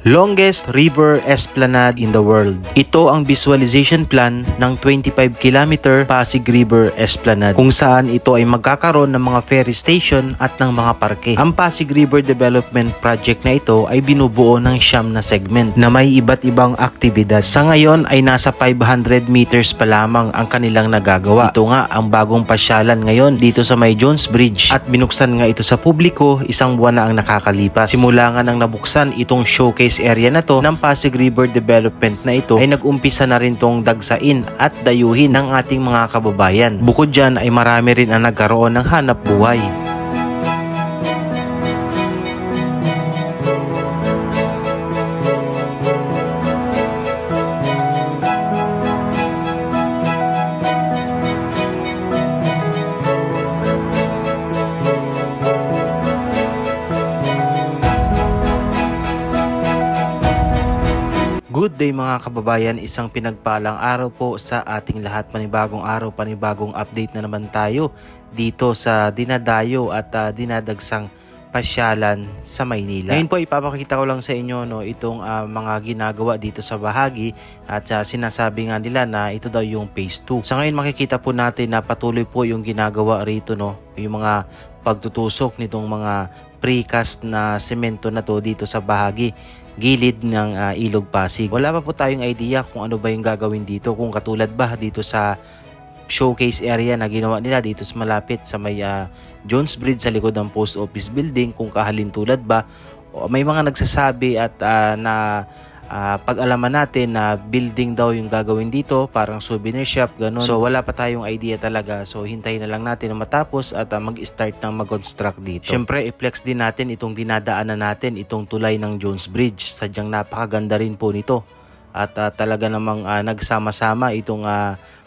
Longest river esplanade in the world. Ito ang visualization plan ng 25 km Pasig River Esplanade kung saan ito ay magkakaroon ng mga ferry station at ng mga parke. Ang Pasig River Development Project na ito ay binubuo ng 9 na segment na may iba't ibang aktibidad. Sa ngayon ay nasa 500 meters pa lamang ang kanilang nagagawa. Ito nga ang bagong pasyalan ngayon dito sa may Jones Bridge at binuksan nga ito sa publiko isang buwan na ang nakakalipas. Simula nga nang nabuksan itong showcase area na to ng Pasig River Development na ito ay nag-umpisa na rin tong dagsain at dayuhin ng ating mga kababayan. Bukod dyan ay marami rin ang nagkaroon ng hanap buhay. Good day mga kababayan, isang pinagpalang araw po sa ating lahat. Panibagong araw, panibagong update na naman tayo dito sa dinadayo at dinadagsang pasyalan sa Maynila. Ngayon po ipapakita ko lang sa inyo itong mga ginagawa dito sa bahagi at sinasabi nga nila na ito daw yung phase 2. Sa ngayon makikita po natin na patuloy po yung ginagawa rito yung mga pagtutusok nitong mga precast na semento na to dito sa bahagi gilid ng Ilog Pasig. Wala pa po tayong idea kung ano ba yung gagawin dito, kung katulad ba dito sa showcase area na ginawa nila dito sa malapit sa may Jones Bridge sa likod ng Post Office Building, kung kahalintulad ba. May mga nagsasabi at pag-alaman natin na building daw yung gagawin dito, parang souvenir shop, ganun. So wala pa tayong idea talaga. So hintayin na lang natin na matapos at mag-start ng mag-construct dito. Syempre i-flex din natin itong dinadaanan natin, itong tulay ng Jones Bridge. Sadyang napakaganda rin po nito. At talaga namang nagsama-sama itong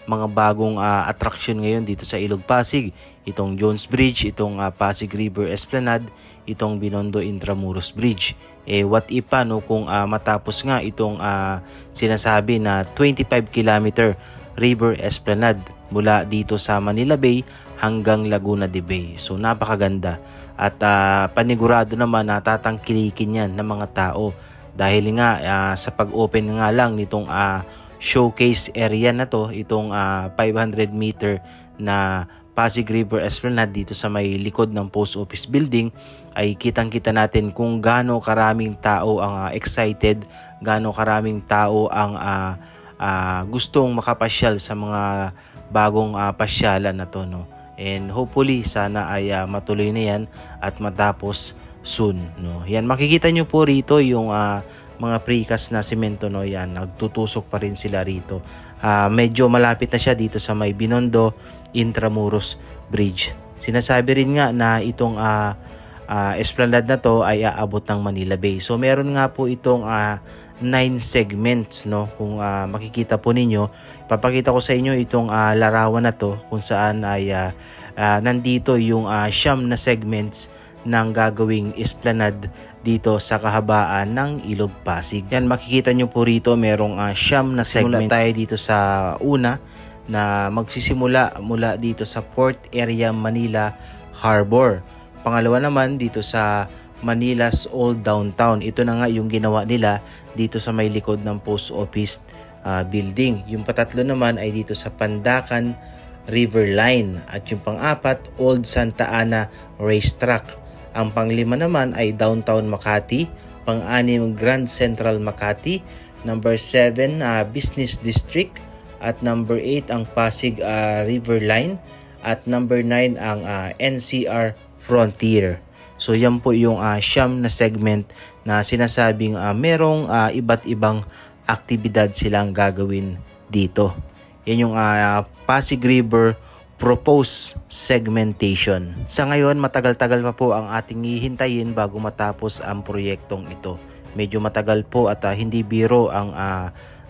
mga bagong attraction ngayon dito sa Ilog Pasig. Itong Jones Bridge, itong Pasig River Esplanade, itong Binondo Intramuros Bridge. What if kung matapos nga itong sinasabi na 25 km River Esplanade mula dito sa Manila Bay hanggang Laguna de Bay. So napakaganda at panigurado naman na tatangkilikin yan ng mga tao dahil nga sa pag-open nga lang nitong showcase area na to, itong 500 meter na Pasig River Esplanade dito sa may likod ng Post Office Building, ay kitang-kita natin kung gaano karaming tao ang excited, gaano karaming tao ang gustong makapasyal sa mga bagong pasyalan na to, And hopefully sana ay matuloy na yan at matapos soon, Yan, makikita nyo po rito yung mga precast na semento, Yan, nagtutusok pa rin sila rito. Medyo malapit na siya dito sa may Binondo Intramuros Bridge. Sinasabi rin nga na itong esplanade na to ay aabot ng Manila Bay. So meron nga po itong 9 segments, Kung makikita po ninyo, papakita ko sa inyo itong larawan na to kung saan ay nandito yung 9 na segments ng gagawing esplanade dito sa kahabaan ng Ilog Pasig. Yan, makikita nyo po rito merong 9 na segment. Simula tayo dito sa una na magsisimula mula dito sa Port Area Manila Harbor. Pangalawa naman dito sa Manila's Old Downtown. Ito na nga yung ginawa nila dito sa may likod ng Post Office Building. Yung patatlo naman ay dito sa Pandacan River Line. At yung pang-apat, Old Santa Ana Racetrack. Ang panglima naman ay Downtown Makati. Pang-anim, Grand Central Makati. Number 7, Business District. At number 8 ang Pasig River Line. At number 9 ang NCR Frontier. So yan po yung 9 na segment na sinasabing merong iba't ibang aktibidad silang gagawin dito. Yan yung Pasig River Proposed Segmentation. Sa ngayon matagal-tagal pa po ang ating hihintayin bago matapos ang proyektong ito. Medyo matagal po at hindi biro ang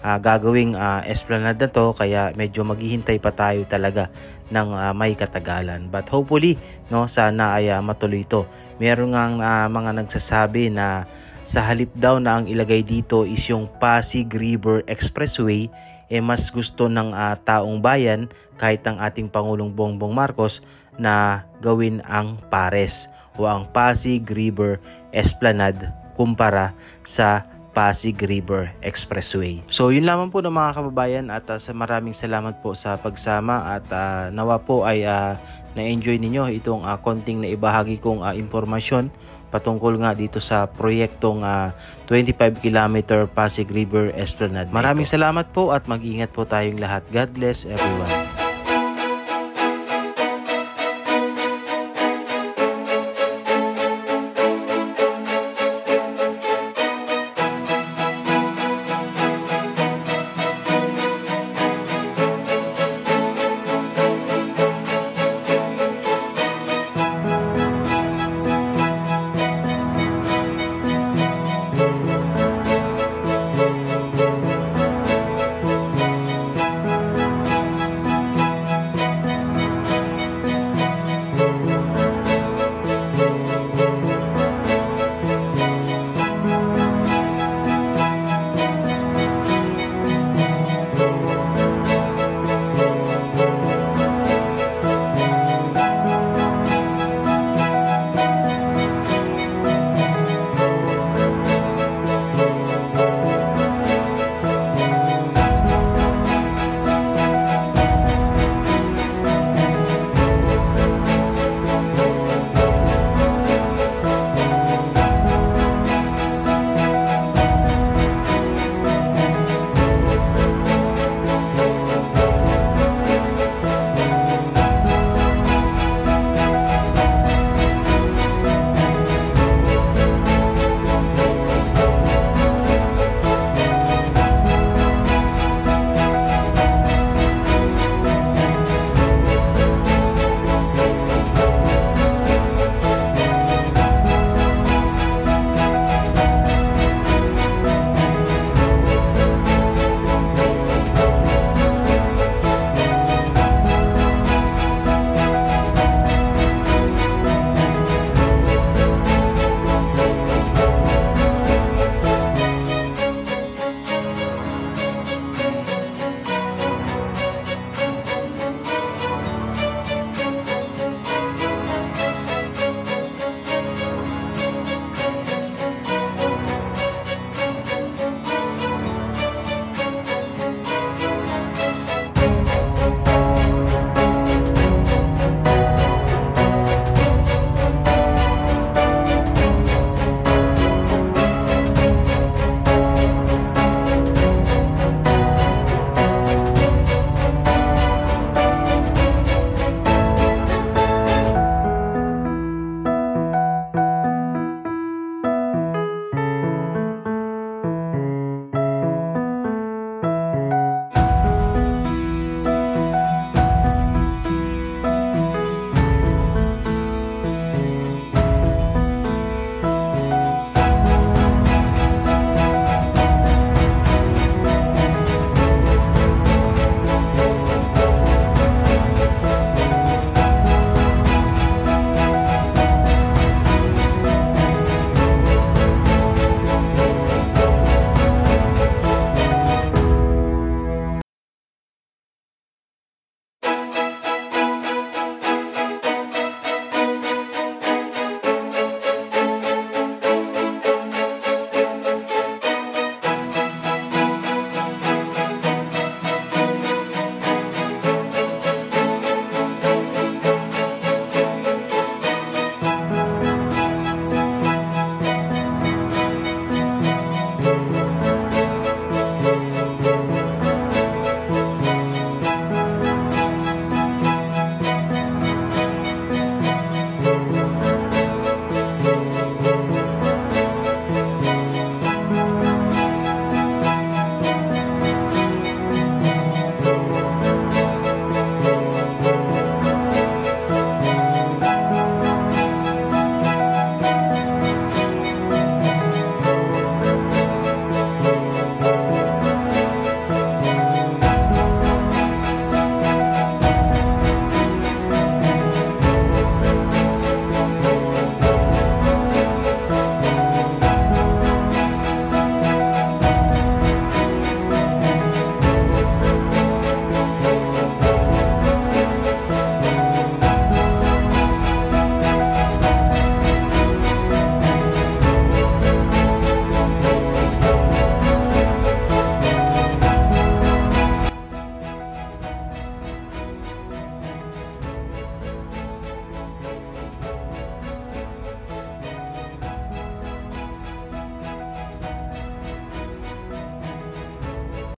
gagawing esplanade na to, kaya medyo maghihintay pa tayo talaga ng may katagalan. But hopefully, sana ay matuloy ito. Meron nga mga nagsasabi na sa halip daw na ang ilagay dito is yung Pasig River Expressway, mas gusto ng taong bayan kahit ang ating Pangulong Bongbong Marcos na gawin ang Pares o ang Pasig River Esplanade kumpara sa Pasig River Expressway. So yun lamang po ng mga kababayan at sa maraming salamat po sa pagsama at nawa po ay na-enjoy ninyo itong konting na ibahagi kong impormasyon patungkol nga dito sa proyektong 25 km Pasig River Esplanade. Maraming salamat po at mag-ingat po tayong lahat. God bless everyone.